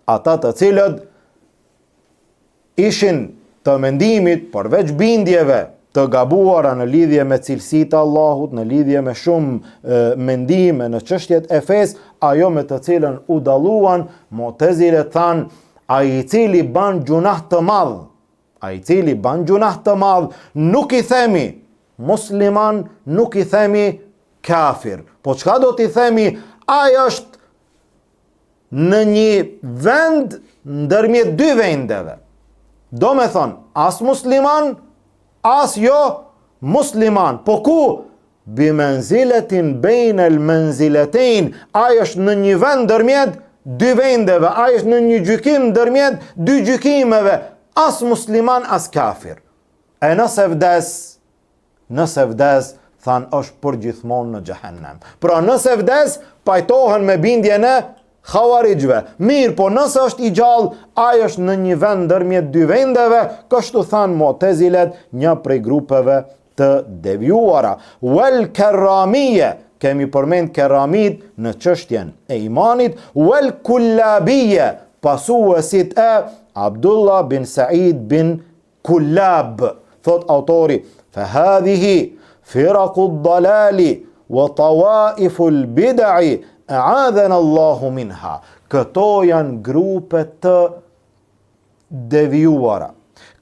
ata të cilët ishin të mendimit përveç bindjeve të gabuara në lidhje me cilësitë e Allahut, në lidhje me shumë mendime në çështjet e fesë, ajo me të cilën u dalluan, mu'tazilet thanë, ai i cili ban gjunah të madh, nuk i themi musliman, nuk i themi kafir. Po çka do t'i themi? Ai është në një vend ndërmjet dy vendeve. Do me thonë, as musliman, as jo musliman. Po ku? Bimenziletin bejn el menziletin. Ai është në një vend ndërmjet dy vendeve, ai është në një gjykim ndërmjet dy gjykimeve, as musliman, as kafir. E nëse vdes, thanë është për gjithmonë në xhehenem. Pra nëse vdes, pajtohen me bindjen e xhawarijve. Mirë, po nëse është i gjallë, ai është në një vend ndërmjet dy vendeve, kështu thanë mu'tazilet, një prej grupeve të devijuara. Wal karramiyya, kemi përmend keramit në çështjen e imanit, wal kullabiyya, pasuesit e Abdullah bin Said bin Kullab. Thot autori, fa hadhihi firaqu ad-dalali wa tawaifu al-bid'i a'adhana Allahu minha. Këto janë grupe të devijuara.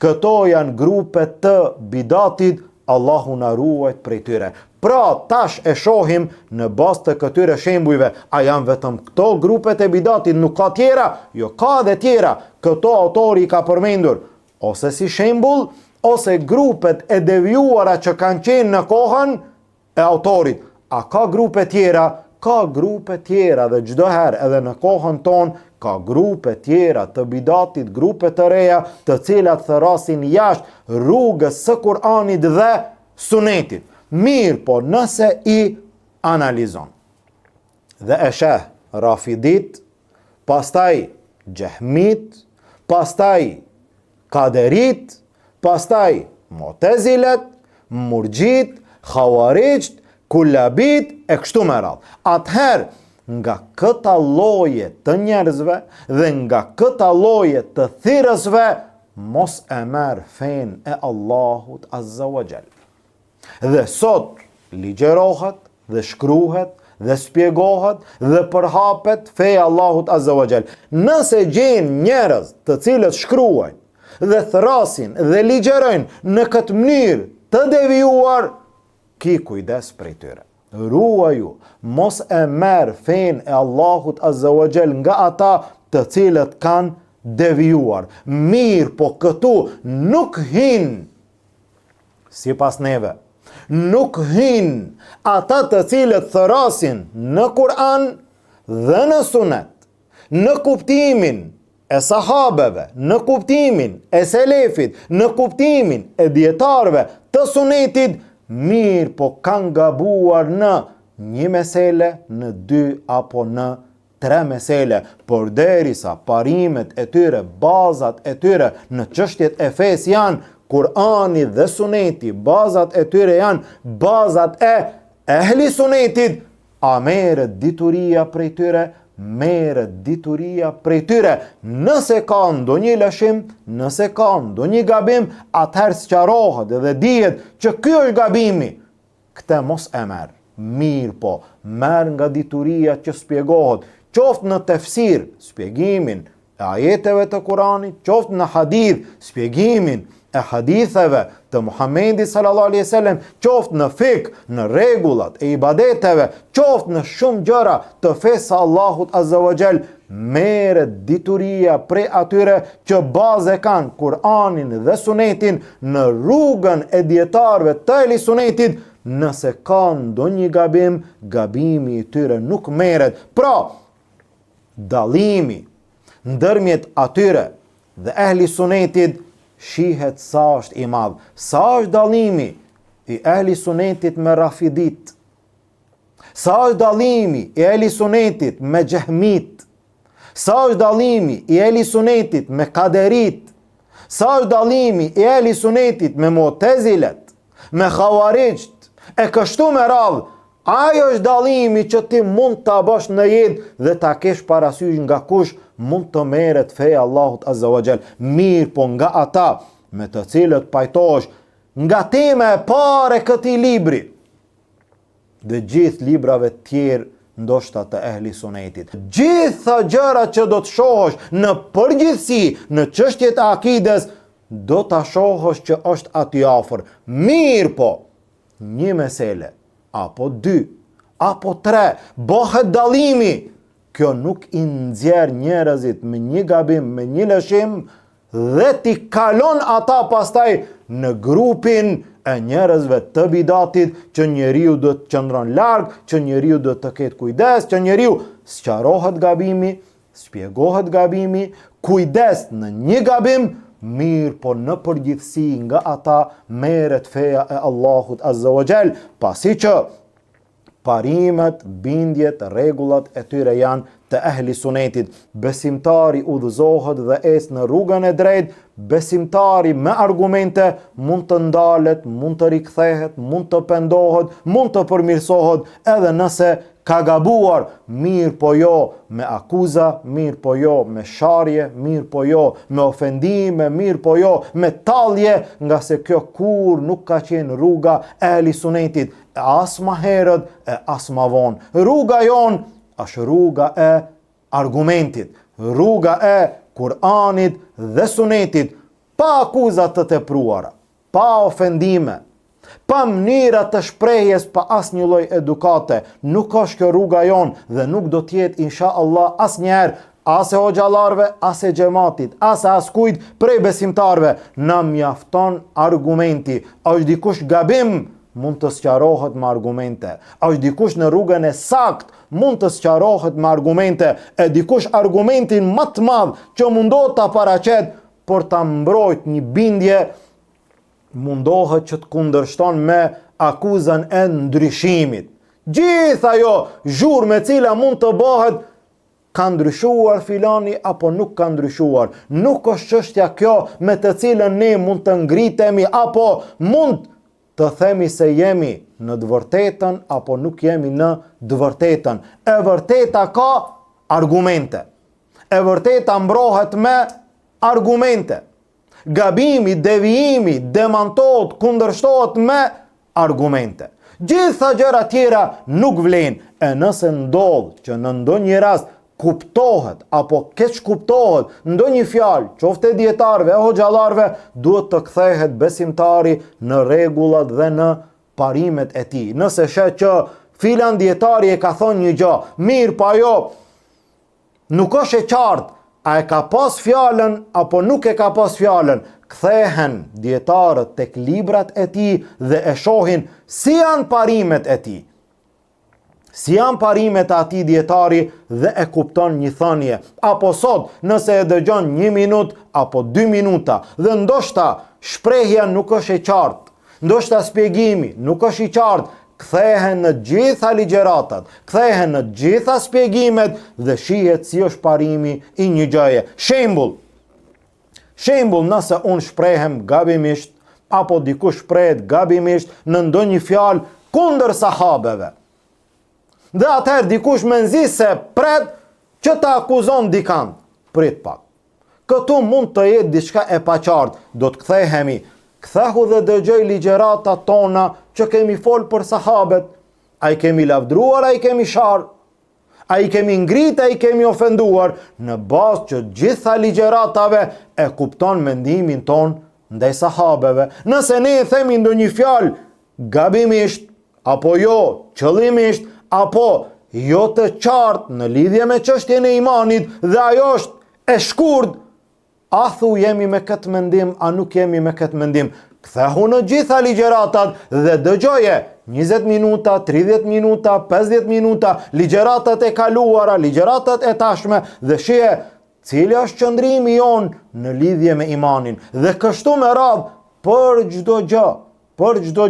Këto janë grupe të bidatit, Allahu na ruajt prej tyre. Pra tash e shohim në bazë të këtyre shembujve, a janë vetëm këto grupet e bidatit, nuk ka tjera? Jo, ka dhe tjera. Këto autori ka përmendur ose si shembull, ose grupet e devijuara që kanë qenë në kohën e autorit. A ka grupe tjera? Ka grupe tjera dhe çdo herë edhe në kohën tonë ka grupe tjera të bidatit, grupe të reja të cilat thërasin jashtë rrugës së Kur'anit dhe Sunetit. Mirë, po nëse i analizon dhe e sheh Rafidit, pastaj Jehmit, pastaj Kaderit, pastaj Mu'tazilet, Murgjit, Khawarijt, Kullabit e kështu me radhë. Atëherë, nga këta lloje të njerëzve dhe nga këta lloje të thirrësve, mos e merr fen e Allahut Azza wa Jall. Dhe sot ligjerohet dhe shkruhet dhe spjegohet dhe përhapet feja Allahut Azza wa Jall. Nëse gjen njerëz të cilët shkruajnë dhe thrasin dhe ligjerojnë në këtë mënyrë të devijuar, ki kujdes prej tyre. Ruaju, mos e merr fen e Allahut Azza wa Jall nga ata të cilët kanë devijuar. Mirë, po këtu nuk hin, sipas neve, nuk hin ata të cilët thrasin në Kur'an dhe në Sunet, në kuptimin e sahabeve, në kuptimin e selefit, në kuptimin e dietarëve të Sunetit. Mirë, po kanë gabuar në një mesele, në dy apo në 3 mesele, por derisa parimet e tyre, bazat e tyre në çështjet e fesë janë Kur'ani dhe Suneti, bazat e tyre janë bazat e ehli Sunetit, a merret dituria prej tyre, merret dituria prej tyre. Nëse ka ndonjë lëshim, nëse ka ndonjë gabim, atëherë sqarohet dhe dihet që ky është gabimi. Këtë mos e merr. Mirë po, merr nga dituria që shpjegohet, qoftë në tefsir, shpjegimin e ajeteve të Kuranit, qoftë në hadith, shpjegimin e haditheve të Muhamedit sallallahu alaihi wasallam, qoftë në fik, në rregullat e ibadeteve, qoftë në shumë gjëra të fesë së Allahut azza wa jall, merret dituria prej atyre që bazë kanë Kur'anin dhe Sunetin në rrugën e dietarëve të ehli Sunetit. Nëse ka ndonjë gabim, gabimi i tyre nuk merret. Pra, dallimi ndërmjet atyre dhe ehli Sunetit shihet sa është i madh. Sa është dallimi i ehli Sunetit me Rafidit? Sa është dallimi i ehli Sunetit me Jahmit? Sa është dallimi i ehli Sunetit me Kaderit? Sa është dallimi i ehli Sunetit me Mu'tazilet, me Khawarijt? E kështu me radhë, ajo është dallimi që ti mund ta bësh në jetë dhe ta kesh parasysh nga kush mund të merret feja Allahut azza wa jall. Mirë po nga ata me të cilët pajtohesh, nga tema e parë e këtij libri dhe gjithë librave tjerë ndoshta të ehli Sunetit. Gjitha gjërat që do të shohësh në përgjithësi në çështjet e akides, do ta shohësh që është aty afër. Mirë po, një mesele, apo 2, apo 3, bëhet dallimi. Kjo nuk i nxjerr njerëzit me një gabim, me një lëshim, dhe ti kalon ata pastaj në grupin e njerëzve të bidatit, që njeriu do të qëndron larg, që njeriu do të ketë kujdes, që njeriu sqarohet gabimi, shpjegohet gabimi, kujdes në një gabim, mirë po në përgjithësi nga ata merret feja e Allahut azza wa jall, pasi që parimet, bindjet, rregullat e tyre janë të ehli Sunetit. Besimtari udhëzohet dhe ecë në rrugën e drejtë, besimtari me argumente mund të ndalet, mund të rikthehet, mund të pendohet, mund të përmirësohet, edhe nëse ka gabuar, mirë po jo me akuza, mirë po jo me sharje, mirë po jo me ofendime, mirë po jo me tallje, nga se kjo kur nuk ka qenë rruga e ehli Sunetit, as ma herët e as ma vonë. Rruga jon është rruga e argumentit, rruga e Kur'anit dhe Sunetit, pa akuzat të tepruara, pa ofendime, pa mënyra të shprehjes, pa asnjë lloj edukate. Nuk është kjo rruga jon dhe nuk do të jetë inshallah asnjëherë as e hoxhallarëve, as e xhamatit, as askujt prej besimtarëve. Na mjafton argumenti. Është dikush gabim, mund të sqarohet me argumente. Është dikush në rrugën e saktë, mund të sqarohet me argumente. E dikush argumentin më të madh që mundohet ta paraqet por ta mbrojt një bindje, mundohet që të kundërshton me akuzën e ndryshimit. Gjithë ajo zhurmë me cila mund të bëhet, ka ndryshuar filani apo nuk ka ndryshuar. Nuk është çështja kjo me të cilën ne mund të ngritemi apo mund të themi se jemi në të vërtetën apo nuk jemi në të vërtetën. E vërteta ka argumente. E vërteta mbrohet me argumente. Gabimi, devijimi, demantohet, kundërshtohet me argumente. Gjitha gjëra tjera nuk vlen. E nëse ndodh që në ndonjë rast kuptohet apo keq kuptohet ndonjë fjalë, qoftë e dietarëve, e hoxhallarëve, duhet të kthehet besimtari në rregullat dhe në parimet e tij. Nëse shet që filan dietari e ka thonë një gjë, mirë pa jo, nuk është e qartë, a e ka pas fjalën apo nuk e ka pas fjalën, kthehen dietarët tek librat e tij dhe e shohin si janë parimet e tij. Si janë parimet e atij dietari dhe e kupton një thënie. Apo sot, nëse e dëgjon 1 minutë apo 2 minuta dhe ndoshta shprehja nuk është e qartë, ndoshta shpjegimi nuk është i qartë, kthehen në gjitha ligjeratat, kthehen në gjitha shpjegimet dhe shihet si është parimi i një gjëje. Shembull, nëse unë shprehem gabimisht apo dikush shprehet gabimisht në ndonjë fjalë kundër sahabeve. Dhe atëherë dikush më nxit se pret që ta akuzon dikant. Prit pak. Këtu mund të jetë diçka e paqartë, do të kthehemi. Kthehu dhe dëgjoj ligjeratat tona që kemi fol për sahabet. A i kemi lavdruar, a i kemi sharë, a i kemi ngrit, a i kemi ofenduar, në bazë që gjitha ligjeratave e kupton mendimin ton ndaj sahabeve. Nëse ne e themi ndonjë fjalë gabimisht, apo jo qëllimisht, apo jo të qartë në lidhje me çështjen e imanit dhe ajo është e shkurt, a thu jemi me këtë mendim, a nuk jemi me këtë mendim. Kthehu në gjitha ligjeratat dhe dëgjoje 20 minuta, 30 minuta, 50 minuta, ligjeratat e kaluara, ligjeratat e tashme dhe shije cili është qëndrimi jon në lidhje me imanin. Dhe kështu me radhë për çdo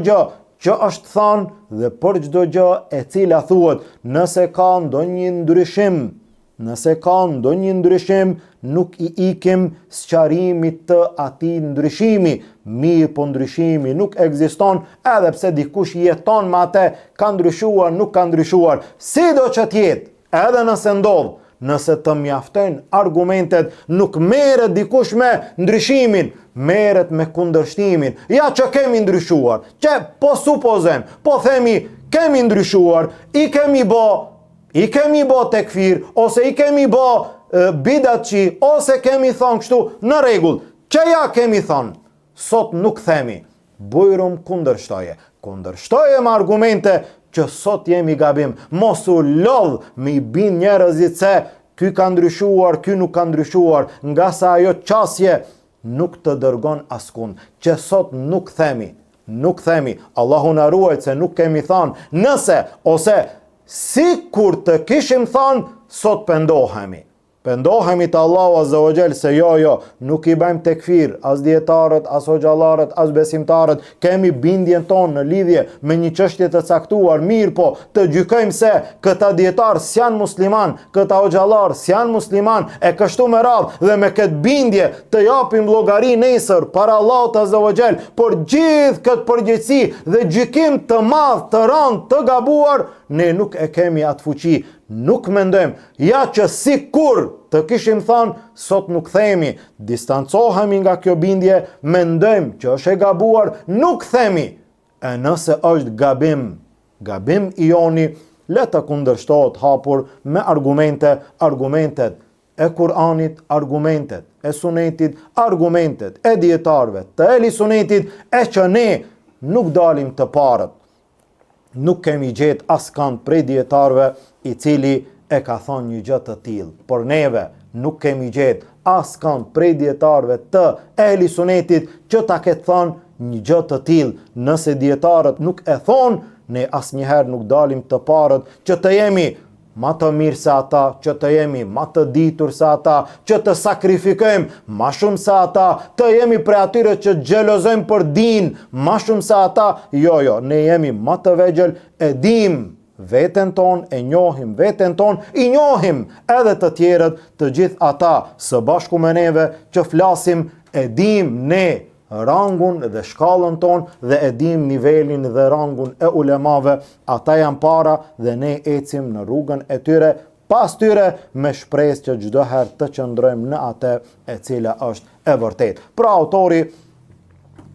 gjë që është thënë dhe për çdo gjë e cila thuhet, nëse ka ndonjë ndryshim, nuk i ikim sqarimit të atij ndryshimi. Mirë, po ndryshimi nuk ekziston, edhe pse dikush jeton me atë, ka ndryshuar, nuk ka ndryshuar. Sido që t'jetë, edhe nëse ndodh, nëse të mjaftojnë argumentet, nuk merret dikush me ndryshimin, merret me kundërshtimin. Ja që kemi ndryshuar, që po supozem, po themi kemi ndryshuar, i kemi bo tekfir, ose i kemi bo bidatçi, ose kemi thonë kështu, në rregull, që ja kemi thonë, sot nuk themi, bujrum kundërshtoje me argumente që sot jemi gabim, mos u lodh me i bin njerëzit se ky ka ndryshuar, ky nuk ka ndryshuar, nga sa ajo qasje nuk të dërgon askund, që sot nuk themi, Allahu na ruaj se nuk kemi thënë, nëse, ose si kur të kishim thënë, sot pendohemi të Allahu Azza wa Jall se jo, nuk i bëjmë tekfir, as dietarët, as hoxhallarët, as besimtarët, kemi bindjen tonë në lidhje me një çështje të caktuar, mirë po, të gjykojmë se këta dietar s'janë musliman, këta hoxhallar s'janë musliman, e kështu me radhë, dhe me këtë bindje të japim llogari nesër para Allahut Azza wa Jall për gjithë këtë përgjegjësi dhe gjykim të madh, të rënd, të gabuar, ne nuk e kemi atë fuqi. Nuk mendojmë, ja që si kur të kishim thënë, sot nuk themi, distancohemi nga kjo bindje, mendojmë që është e gabuar, nuk themi. E nëse është gabim i joni, le të kundërshtohet hapur me argumentet e Kur'anit, argumentet e Sunetit, argumentet e dietarëve të ehli Sunetit, e që ne nuk dalim të parët. Nuk kemi gjetë askand prej dietarëve i cili e ka thonë një gjë të tillë. Por neve nuk kemi gjetë askand prej dietarëve të ehli Sunetit që ta ketë thonë një gjë të tillë. Nëse dietarët nuk e thonë, ne asnjëherë nuk dalim të parët që të jemi ma të mirë se ata, që të jemi ma të ditur se ata, që të sakrifikojmë ma shumë se ata, të jemi prej atyre që xhelozojmë për din ma shumë se ata. Jo, ne jemi ma të vegjël, e dim veten ton, e njohim veten ton, i njohim edhe të tjerët, të gjithë ata së bashku me neve që flasim, e dim ne rangun dhe shkallën ton dhe e dim nivelin dhe rangun e ulemave, ata janë para dhe ne ecim në rrugën e tyre, pas tyre me shpresë që çdo herë të qëndrojmë në atë e cila është e vërtet. Pra autori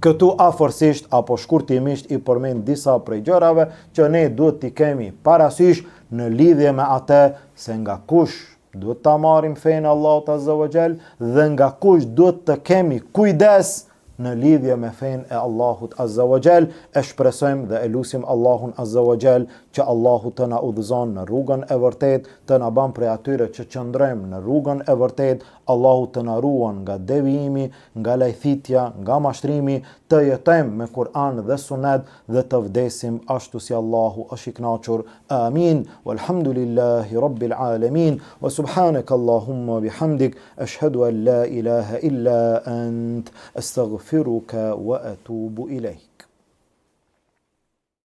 këtu afërsisht apo shkurtimisht i përmend disa prej gjërave që ne duhet t'i kemi parasysh në lidhje me atë se nga kush duhet ta marrim fenë Allahut Azza wa Jall dhe nga kush duhet të kemi kujdes në lidhje me fenë e Allahut Azza wa Jall. E shpresojmë dhe e lutim Allahun Azza wa Jall që Allahu të na udhëzon në rrugën e vërtet, të na bën prej atyre që qëndrojmë në rrugën e vërtet, Allahu të na ruan nga devijimi, nga lajthitja, nga mashtrimi, të jetojmë me Kur'an dhe Sunet dhe të vdesim ashtu si Allahu është i kënaqur. Amin. Walhamdulillahi rabbil alamin. Wa subhanaka Allahumma bihamdik, ashhadu an la ilaha illa ant, astaghfiruka wa atubu ilayk.